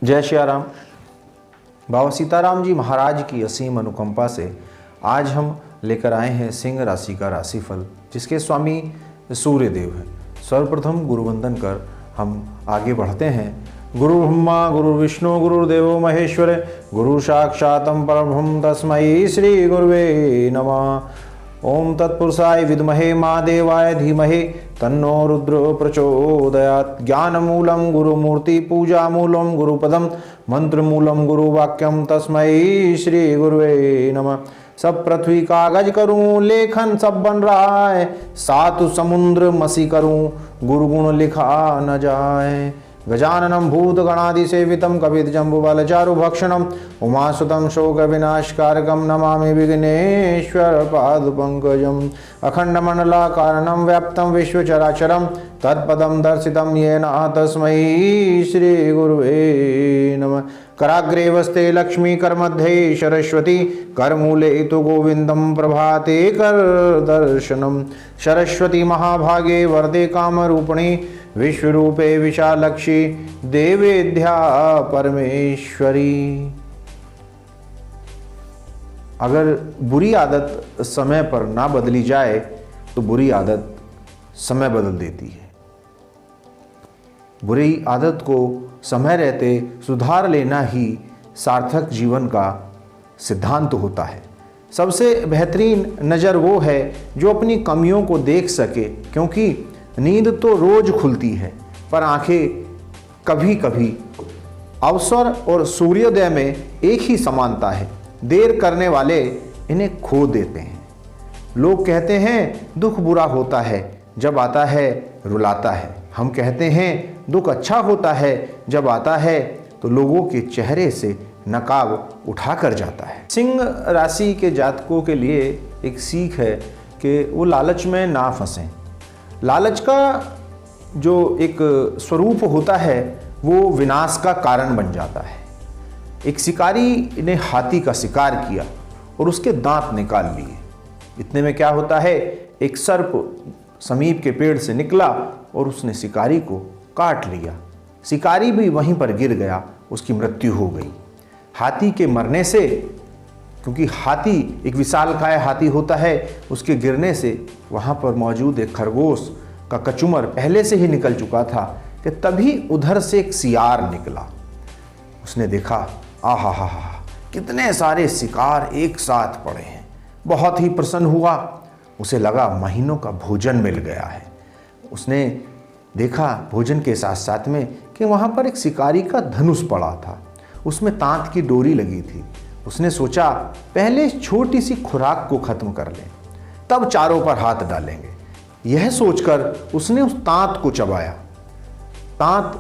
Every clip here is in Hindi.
जय श्याराम। बाबा सीताराम जी महाराज की असीम अनुकंपा से आज हम लेकर आए हैं सिंह राशि का राशिफल, जिसके स्वामी सूर्य देव हैं। सर्वप्रथम गुरुवंदन कर हम आगे बढ़ते हैं। गुरु ब्रह्मा गुरु विष्णु गुरुदेवो महेश्वर गुरु साक्षात्म परब्रह्म तस्मै श्री गुरुवे नमः। ओम तत्पुरुषाय विद्महे महादेवाय धीमहि तन्नो रुद्रो प्रचोदयात्। ज्ञानमूलं गुरुमूर्ति पूजामूलं गुरुपदं मंत्रमूलं गुरुवाक्यं तस्मै श्री गुरुवे नमः। सब पृथ्वी कागज करूं लेखन सब बन रहा है, सात समुद्र मसी करूं गुरु गुण लिखा न जाए। गजाननं भूत गणादि सेवितं कपित जम्बुबल चारु भक्षणं उमासुतं शोक विनाशकारकं नमामि विघ्नेश्वर पाद पंकजम्। अखंड मंडलाकारणं व्याप्तं विश्वचराचरं तत्पदं दर्शितं येन तस्मै श्री गुरुवे नमः। कराग्रे वस्ते लक्ष्मी करमध्ये सरस्वती करमूले तु गोविंदं प्रभाते कर दर्शनम्। सरस्वती महाभागे वरदे कामरूपिणी विश्वरूपे विशालक्षी देवेद्या परमेश्वरी। अगर बुरी आदत समय पर ना बदली जाए तो बुरी आदत समय बदल देती है। बुरी आदत को समय रहते सुधार लेना ही सार्थक जीवन का सिद्धांत होता है। सबसे बेहतरीन नज़र वो है जो अपनी कमियों को देख सके, क्योंकि नींद तो रोज खुलती है पर आंखें कभी कभी। अवसर और सूर्योदय में एक ही समानता है, देर करने वाले इन्हें खो देते हैं। लोग कहते हैं दुख बुरा होता है, जब आता है रुलाता है। हम कहते हैं दुख अच्छा होता है, जब आता है तो लोगों के चेहरे से नकाब उठा कर जाता है। सिंह राशि के जातकों के लिए एक सीख है कि वो लालच में ना फंसें। लालच का जो एक स्वरूप होता है वो विनाश का कारण बन जाता है। एक शिकारी ने हाथी का शिकार किया और उसके दांत निकाल लिए। इतने में क्या होता है, एक सर्प समीप के पेड़ से निकला और उसने शिकारी को काट लिया। शिकारी भी वहीं पर गिर गया, उसकी मृत्यु हो गई। हाथी के मरने से, क्योंकि हाथी एक विशालकाय हाथी होता है, उसके गिरने से वहाँ पर मौजूद एक खरगोश का कचूमर पहले से ही निकल चुका था कि तभी उधर से एक सियार निकला। उसने देखा आहा हा हा कितने सारे शिकार एक साथ पड़े हैं। बहुत ही प्रसन्न हुआ, उसे लगा महीनों का भोजन मिल गया है। उसने देखा भोजन के साथ साथ में कि वहाँ पर एक शिकारी का धनुष पड़ा था, उसमें तांत की डोरी लगी थी। उसने सोचा पहले इस छोटी सी खुराक को खत्म कर लें, तब चारों पर हाथ डालेंगे। यह सोचकर उसने उस तांत को चबाया। तांत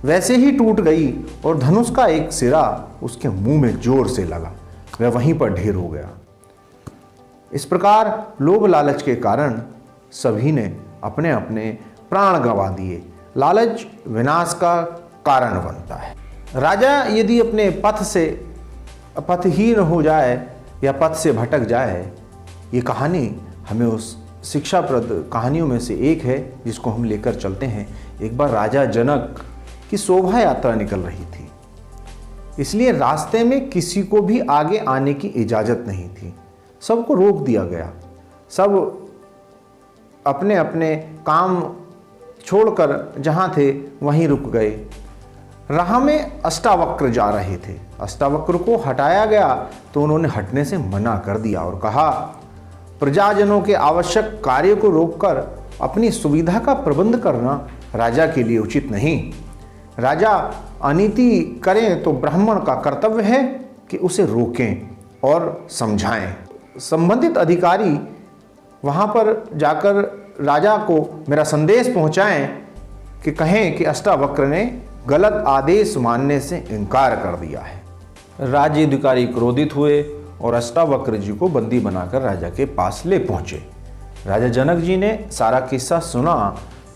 वैसे ही टूट गई और धनुष का एक सिरा उसके मुंह में जोर से लगा। वह वहीं पर ढेर हो गया। इस प्रकार लोभ लालच के कारण सभी ने अपने अपने प्राण गंवा दिए। लालच विनाश का कारण बनता है। राजा यदि अपने पथ से पथहीन हो जाए या पथ से भटक जाए, ये कहानी हमें उस शिक्षाप्रद कहानियों में से एक है जिसको हम लेकर चलते हैं। एक बार राजा जनक की शोभा यात्रा निकल रही थी, इसलिए रास्ते में किसी को भी आगे आने की इजाज़त नहीं थी। सबको रोक दिया गया। सब अपने अपने काम छोड़कर जहाँ थे वहीं रुक गए। राह में अष्टावक्र जा रहे थे। अष्टावक्र को हटाया गया तो उन्होंने हटने से मना कर दिया और कहा, प्रजाजनों के आवश्यक कार्य को रोककर अपनी सुविधा का प्रबंध करना राजा के लिए उचित नहीं। राजा अनीति करें तो ब्राह्मण का कर्तव्य है कि उसे रोकें और समझाएं। संबंधित अधिकारी वहाँ पर जाकर राजा को मेरा संदेश पहुँचाएं कि कहें कि अष्टावक्र ने गलत आदेश मानने से इनकार कर दिया है। राज्य अधिकारी क्रोधित हुए और अष्टावक्र जी को बंदी बनाकर राजा के पास ले पहुँचे। राजा जनक जी ने सारा किस्सा सुना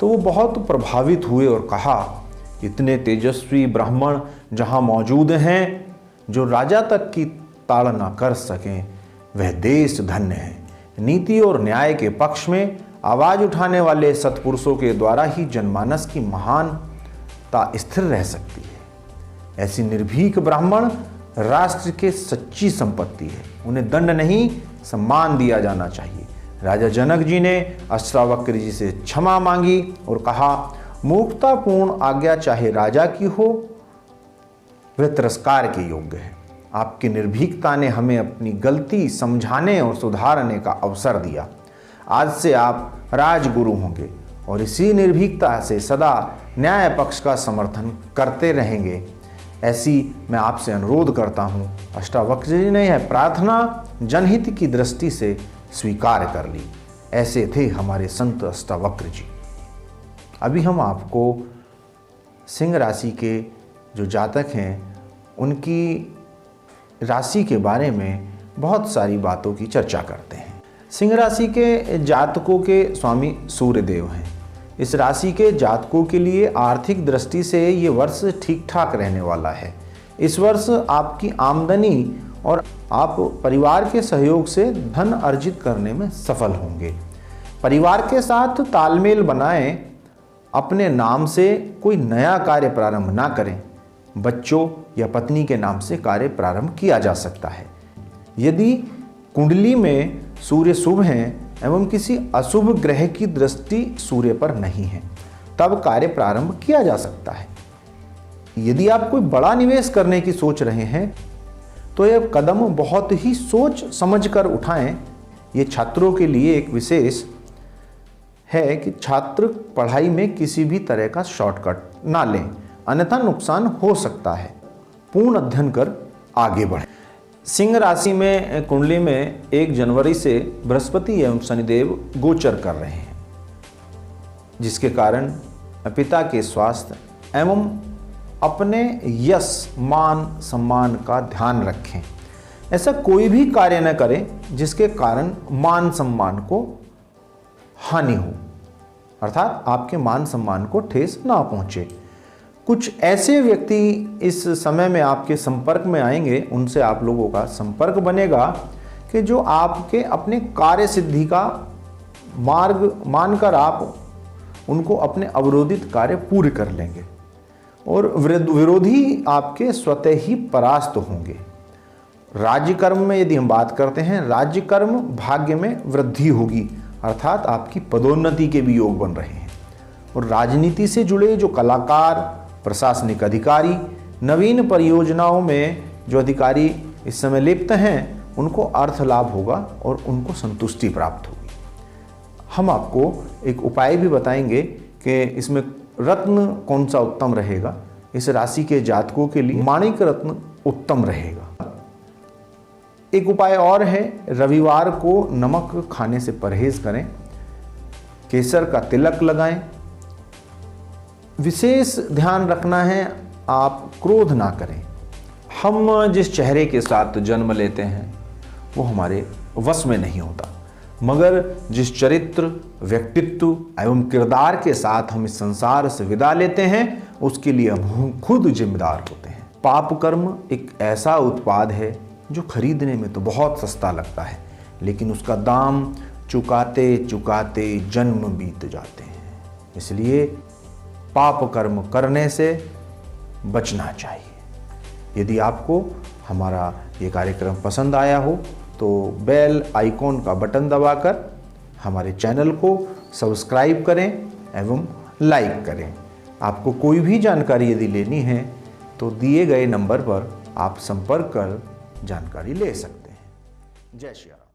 तो वो बहुत प्रभावित हुए और कहा, इतने तेजस्वी ब्राह्मण जहाँ मौजूद हैं जो राजा तक की ताड़ना कर सकें, वह देश धन्य है। नीति और न्याय के पक्ष में आवाज उठाने वाले सत्पुरुषों के द्वारा ही जनमानस की महानता स्थिर रह सकती है। ऐसी निर्भीक ब्राह्मण राष्ट्र के सच्ची संपत्ति है। उन्हें दंड नहीं, सम्मान दिया जाना चाहिए। राजा जनक जी ने अष्टावक्र जी से क्षमा मांगी और कहा, मूर्खतापूर्ण आज्ञा चाहे राजा की हो, वह तिरस्कार के योग्य है। आपकी निर्भीकता ने हमें अपनी गलती समझाने और सुधारने का अवसर दिया। आज से आप राजगुरु होंगे और इसी निर्भीकता से सदा न्याय पक्ष का समर्थन करते रहेंगे, ऐसी मैं आपसे अनुरोध करता हूँ। अष्टावक्र जी ने यह प्रार्थना जनहित की दृष्टि से स्वीकार कर ली। ऐसे थे हमारे संत अष्टावक्र जी। अभी हम आपको सिंह राशि के जो जातक हैं उनकी राशि के बारे में बहुत सारी बातों की चर्चा करते हैं। सिंह राशि के जातकों के स्वामी सूर्यदेव हैं। इस राशि के जातकों के लिए आर्थिक दृष्टि से ये वर्ष ठीक ठाक रहने वाला है। इस वर्ष आपकी आमदनी और आप परिवार के सहयोग से धन अर्जित करने में सफल होंगे। परिवार के साथ तालमेल बनाएं। अपने नाम से कोई नया कार्य प्रारंभ ना करें। बच्चों या पत्नी के नाम से कार्य प्रारंभ किया जा सकता है। यदि कुंडली में सूर्य शुभ हैं एवं किसी अशुभ ग्रह की दृष्टि सूर्य पर नहीं है, तब कार्य प्रारंभ किया जा सकता है। यदि आप कोई बड़ा निवेश करने की सोच रहे हैं तो यह कदम बहुत ही सोच समझकर उठाएं। ये छात्रों के लिए एक विशेष है कि छात्र पढ़ाई में किसी भी तरह का शॉर्टकट ना लें, अन्यथा नुकसान हो सकता है। पूर्ण अध्ययन कर आगे बढ़ें। सिंह राशि में कुंडली में 1 जनवरी से बृहस्पति एवं शनिदेव गोचर कर रहे हैं, जिसके कारण पिता के स्वास्थ्य एवं अपने यश मान सम्मान का ध्यान रखें। ऐसा कोई भी कार्य न करें जिसके कारण मान सम्मान को हानि हो, अर्थात आपके मान सम्मान को ठेस ना पहुंचे। कुछ ऐसे व्यक्ति इस समय में आपके संपर्क में आएंगे, उनसे आप लोगों का संपर्क बनेगा कि जो आपके अपने कार्य सिद्धि का मार्ग मानकर आप उनको अपने अवरोधित कार्य पूरे कर लेंगे और विरोधी आपके स्वतः ही परास्त होंगे। राज्य कर्म में यदि हम बात करते हैं, राज्य कर्म भाग्य में वृद्धि होगी, अर्थात आपकी पदोन्नति के भी योग बन रहे हैं। और राजनीति से जुड़े जो कलाकार, प्रशासनिक अधिकारी, नवीन परियोजनाओं में जो अधिकारी इस समय लिप्त हैं, उनको अर्थ लाभ होगा और उनको संतुष्टि प्राप्त होगी। हम आपको एक उपाय भी बताएंगे कि इसमें रत्न कौन सा उत्तम रहेगा। इस राशि के जातकों के लिए माणिक रत्न उत्तम रहेगा। एक उपाय और है, रविवार को नमक खाने से परहेज करें, केसर का तिलक लगाएं। विशेष ध्यान रखना है, आप क्रोध ना करें। हम जिस चेहरे के साथ जन्म लेते हैं वो हमारे वश में नहीं होता, मगर जिस चरित्र, व्यक्तित्व एवं किरदार के साथ हम इस संसार से विदा लेते हैं उसके लिए हम खुद जिम्मेदार होते हैं। पाप कर्म एक ऐसा उत्पाद है जो खरीदने में तो बहुत सस्ता लगता है, लेकिन उसका दाम चुकाते चुकाते जन्म बीत जाते हैं। इसलिए पाप कर्म करने से बचना चाहिए। यदि आपको हमारा ये कार्यक्रम पसंद आया हो तो बेल आइकॉन का बटन दबाकर हमारे चैनल को सब्सक्राइब करें एवं लाइक करें। आपको कोई भी जानकारी यदि लेनी है तो दिए गए नंबर पर आप संपर्क कर जानकारी ले सकते हैं। जय श्री राम।